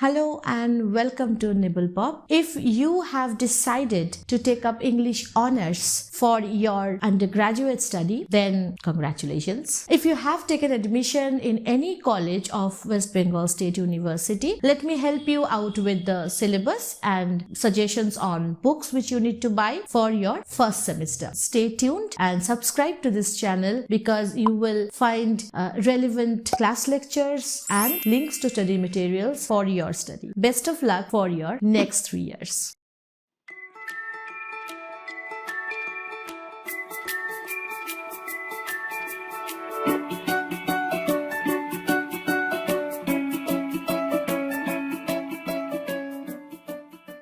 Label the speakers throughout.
Speaker 1: Hello and welcome to Nibble Pop. If you have decided to take up English honors for your undergraduate study, then congratulations. If you have taken admission in any college of West Bengal State University, let me help you out with the syllabus and suggestions on books which you need to buy for your first semester. Stay tuned and subscribe to this channel because you will find relevant class lectures and links to study materials for your study. Best of luck for your next 3 years.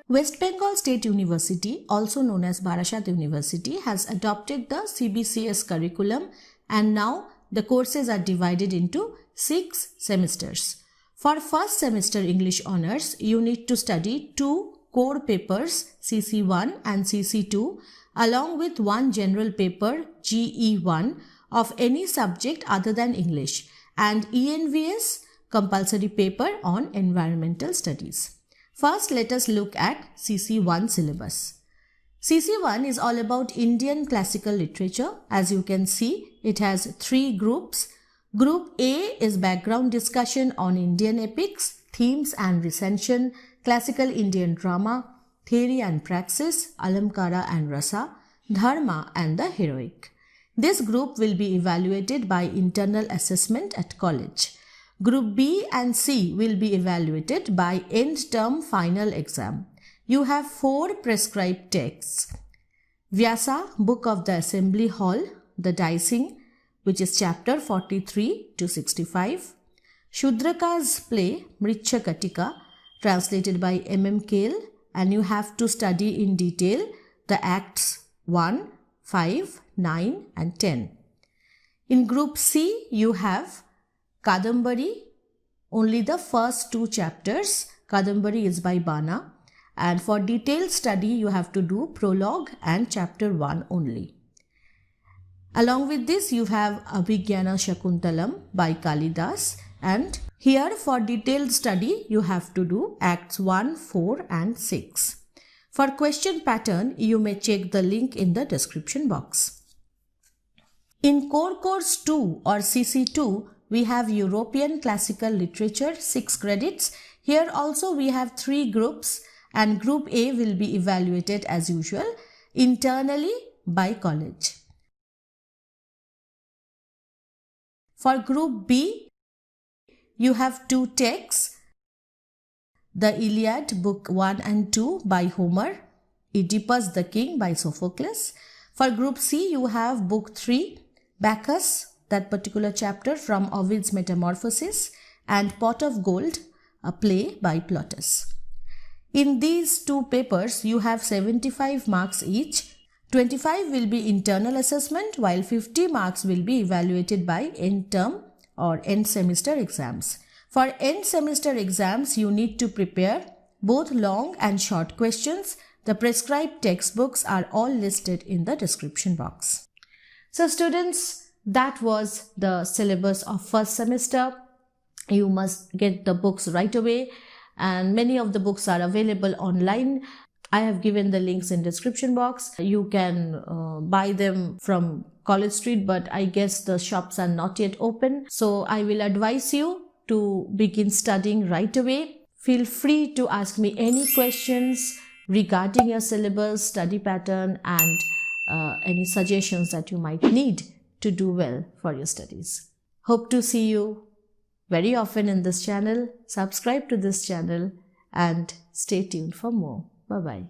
Speaker 1: West Bengal State University, also known as Barasat University, has adopted the CBCS curriculum and now the courses are divided into 6 semesters. For first semester English honors, you need to study 2 core papers CC1 and CC2 along with 1 general paper GE1 of any subject other than English and ENVS compulsory paper on environmental studies. First, let us look at CC1 syllabus. CC1 is all about Indian classical literature. As you can see, it has 3 groups. Group A is background discussion on Indian epics, themes and recension, classical Indian drama, theory and praxis, alamkara and rasa, dharma and the heroic. This group will be evaluated by internal assessment at college. Group B and C will be evaluated by end term final exam. You have 4 prescribed texts. Vyasa, Book of the Assembly Hall, The Dicing, which is chapter 43 to 65. Shudraka's play, Mricha Katika, translated by M.M. Kale, and you have to study in detail the acts 1, 5, 9 and 10. In group C, you have Kadambari, only the first 2 chapters. Kadambari is by Bana, and for detailed study you have to do prologue and chapter 1 only. Along with this, you have Abhigyana Shakuntalam by Kalidas, and here for detailed study you have to do acts 1, 4 and 6. For question pattern, you may check the link in the description box. In Core Course 2 or CC2, we have European Classical Literature 6 credits. Here also we have 3 groups and Group A will be evaluated as usual internally by college. For Group B, you have 2 texts, the Iliad Book 1 and 2 by Homer, Oedipus the King by Sophocles. For Group C, you have Book 3, Bacchus, that particular chapter from Ovid's Metamorphoses, and Pot of Gold, a play by Plautus. In these 2 papers, you have 75 marks each. 25 will be internal assessment while 50 marks will be evaluated by end term or end semester exams. For end semester exams, you need to prepare both long and short questions. The prescribed textbooks are all listed in the description box. So students, that was the syllabus of first semester. You must get the books right away, and many of the books are available online. I have given the links in description box. You can buy them from College Street, but I guess the shops are not yet open. So I will advise you to begin studying right away. Feel free to ask me any questions regarding your syllabus, study pattern and any suggestions that you might need to do well for your studies. Hope to see you very often in this channel. Subscribe to this channel and stay tuned for more. Bye-bye.